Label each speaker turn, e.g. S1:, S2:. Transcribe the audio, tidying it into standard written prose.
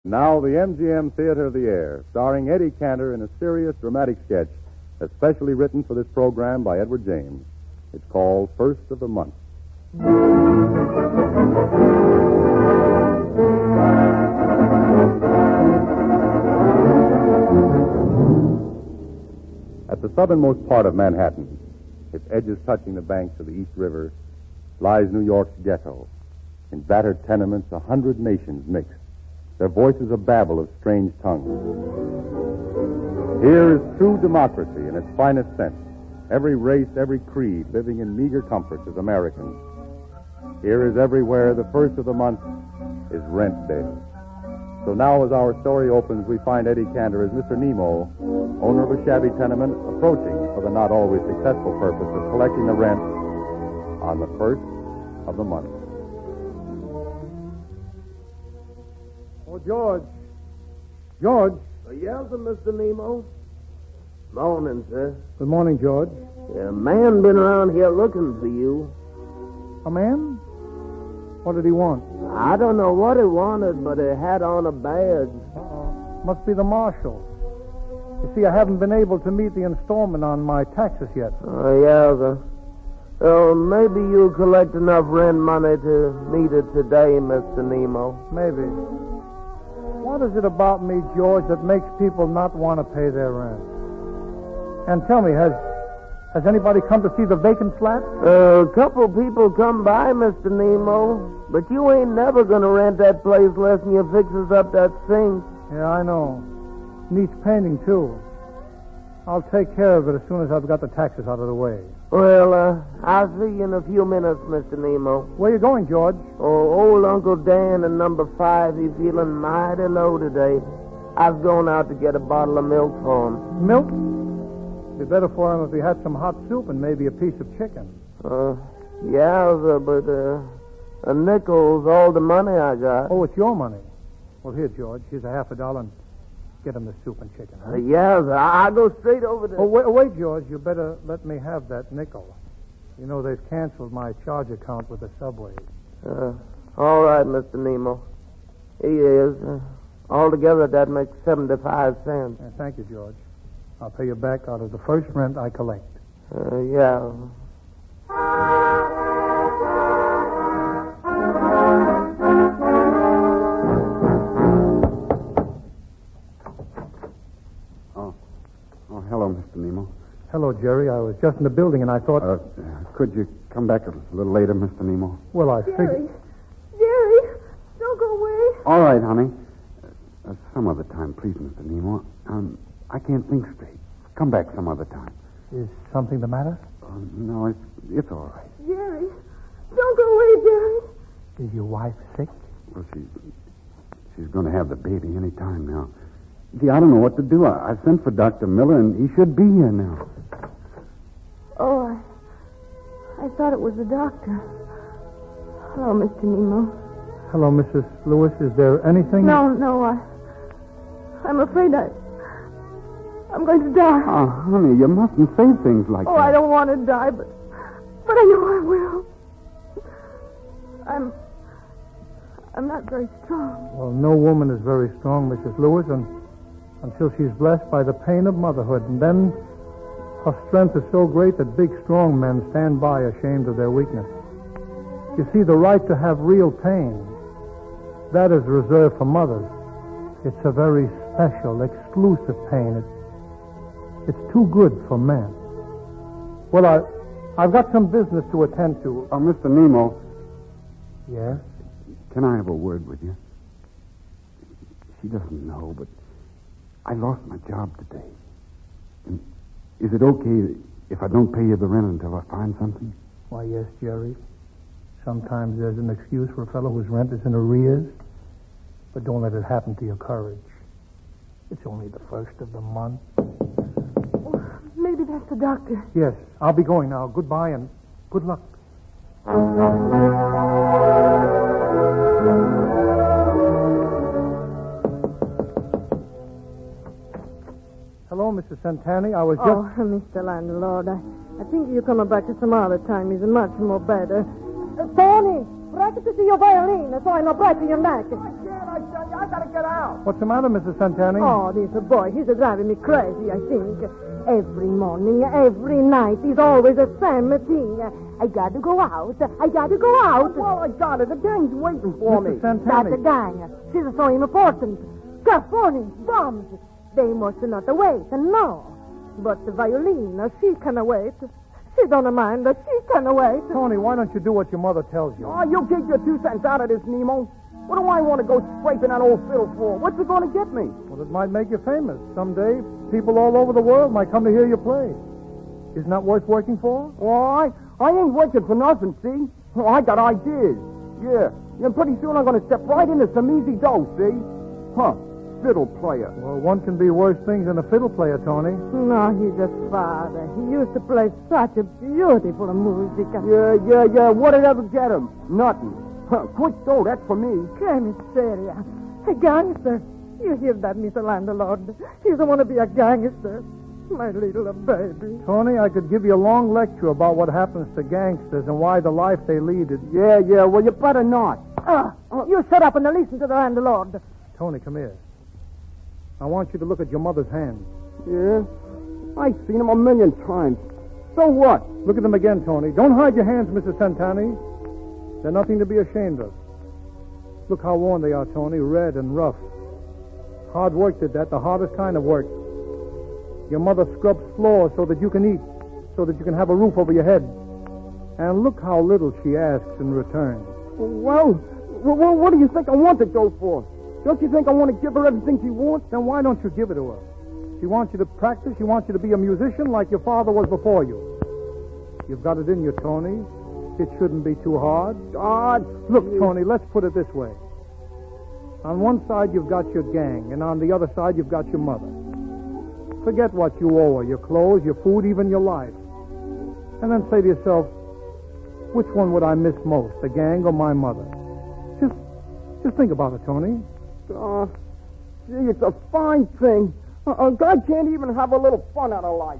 S1: Now, the MGM Theater of the Air, starring Eddie Cantor in a serious, dramatic sketch, especially written for this program by Edward James. It's called First of the Month. At the southernmost part of Manhattan, its edges touching the banks of the East River, lies New York's ghetto. In battered tenements, 100 nations mixed, their voices a babble of strange tongues. Here is true democracy in its finest sense. Every race, every creed, living in meager comforts as Americans. Here is everywhere the first of the month is rent day. So now, as our story opens, we find Eddie Cantor as Mr. Nemo, owner of a shabby tenement, approaching for the not always successful purpose of collecting the rent on the first of the month.
S2: Oh, George. George.
S3: Yes, sir, Mr. Nemo. Morning, sir.
S2: Good morning, George.
S3: A man been around here looking for you.
S2: A man? What did he want?
S3: I don't know what he wanted, but he had on a badge.
S2: Must be the marshal. You see, I haven't been able to meet the installment on my taxes yet.
S3: Oh, yeah, sir. Oh, maybe you'll collect enough rent money to meet it today, Mr. Nemo.
S2: Maybe. What is it about me, George, that makes people not want to pay their rent? And tell me, has anybody come to see the vacant flat?
S3: A couple people come by, Mr. Nemo, but you ain't never gonna rent that place unless you fixes up that sink.
S2: Yeah, I know. Needs painting, too. I'll take care of it as soon as I've got the taxes out of the way.
S3: Well, I'll see you in a few minutes, Mr. Nemo.
S2: Where you going, George?
S3: Oh, old Uncle Dan in number 5, he's feeling mighty low today. I was going out to get a bottle of milk for him.
S2: Milk? It'd be better for him if he had some hot soup and maybe a piece of chicken.
S3: Yeah, sir, but a nickel's all the money I got.
S2: Oh, it's your money. Well, here, George, here's a $50 and get him the soup and chicken, huh?
S3: Yeah, sir, I'll go straight over there.
S2: Oh, wait, George, you better let me have that nickel. You know, they've canceled my charge account with the subway.
S3: All right, Mr. Nemo. Here he is. Altogether, that makes 75 cents.
S2: Thank you, George. I'll pay you back out of the first rent I collect.
S3: Yeah.
S4: Oh, hello, Mr. Nemo.
S2: Hello, Jerry. I was just in the building and I thought...
S4: Could you come back a little later, Mr. Nemo?
S2: Well, I figured...
S5: Jerry, don't go away.
S4: All right, honey. Some other time, please, Mr. Nemo. I can't think straight. Come back some other time.
S2: Is something the matter?
S4: No, it's all right.
S5: Jerry, don't go away, Jerry.
S2: Is your wife sick?
S4: Well, she's going to have the baby any time now. Gee, I don't know what to do. I sent for Dr. Miller, and he should be here now.
S5: Oh, I thought it was the doctor. Hello, Mr. Nemo.
S2: Hello, Mrs. Lewis. Is there anything...
S5: No, I'm afraid I'm going to die.
S4: Oh, honey, you mustn't say things like that.
S5: Oh, I don't want to die, but I know I will. I'm not very strong.
S2: Well, no woman is very strong, Mrs. Lewis, until she's blessed by the pain of motherhood. And then her strength is so great that big, strong men stand by ashamed of their weakness. You see, the right to have real pain, that is reserved for mothers. It's a very special, exclusive pain. It's too good for men. Well, I've got some business to attend to.
S4: Mr. Nemo.
S2: Yes?
S4: Can I have a word with you? She doesn't know, but I lost my job today. And is it okay if I don't pay you the rent until I find something?
S2: Why, yes, Jerry. Sometimes there's an excuse for a fellow whose rent is in arrears. But don't let it happen to your courage. It's only the first of the month.
S5: Oh, maybe that's the doctor.
S2: Yes, I'll be going now. Goodbye and good luck. Hello, Mrs. Santani. I was just...
S5: Oh, Mr. Landlord, I think you're coming back to some other time. He's much more better. Tony, practice your violin so I know practice your neck.
S2: I
S6: tell you, I gotta get out.
S2: What's the matter, Mrs. Santani?
S5: Oh, this boy, he's driving me crazy, I think. Every morning, every night, he's always the same thing. I got to go out. I got to go out.
S6: Well, I got it. The gang's waiting for me.
S2: Mrs. Santani.
S5: That's a gang. She's so important. Scarfoni, bombs. They must not wait, no. But the violin, she can wait. She don't mind. She can wait.
S2: Tony, why don't you do what your mother tells you?
S6: Oh, you get your 2 cents out of this, Nemo. What do I want to go scraping that old fiddle for? What's it going to get me?
S2: Well, it might make you famous. Someday, people all over the world might come to hear you play. Isn't that worth working for?
S6: Well, I ain't working for nothing, see? Oh, I got ideas. Yeah. And pretty soon I'm going to step right into some easy dough, see? Huh. Fiddle player.
S2: Well, one can be worse things than a fiddle player, Tony.
S5: No, he's a father. He used to play such a beautiful music.
S6: Yeah. What did ever get him? Nothing. Huh. Quick dough, that's for me.
S5: Que miseria. A gangster. You hear that, Mr. Landlord? He doesn't want to be a gangster. My little baby.
S2: Tony, I could give you a long lecture about what happens to gangsters and why the life they lead is...
S6: Yeah. Well, you better not.
S5: You shut up and listen to the landlord.
S2: Tony, come here. I want you to look at your mother's hands.
S6: Yeah? I've seen them a million times. So what?
S2: Look at them again, Tony. Don't hide your hands, Mrs. Santani. They're nothing to be ashamed of. Look how worn they are, Tony. Red and rough. Hard work did that, the hardest kind of work. Your mother scrubs floors so that you can eat, so that you can have a roof over your head. And look how little she asks in return.
S6: Well, what do you think I want to go for? Don't you think I want to give her everything she wants?
S2: Then why don't you give it to her? She wants you to practice. She wants you to be a musician like your father was before you. You've got it in you, Tony. It shouldn't be too hard. Look, Tony, let's put it this way. On one side, you've got your gang, and on the other side, you've got your mother. Forget what you owe her, your clothes, your food, even your life. And then say to yourself, which one would I miss most, the gang or my mother? Just think about it, Tony.
S6: Gee, it's a fine thing. A guy can't even have a little fun out of life.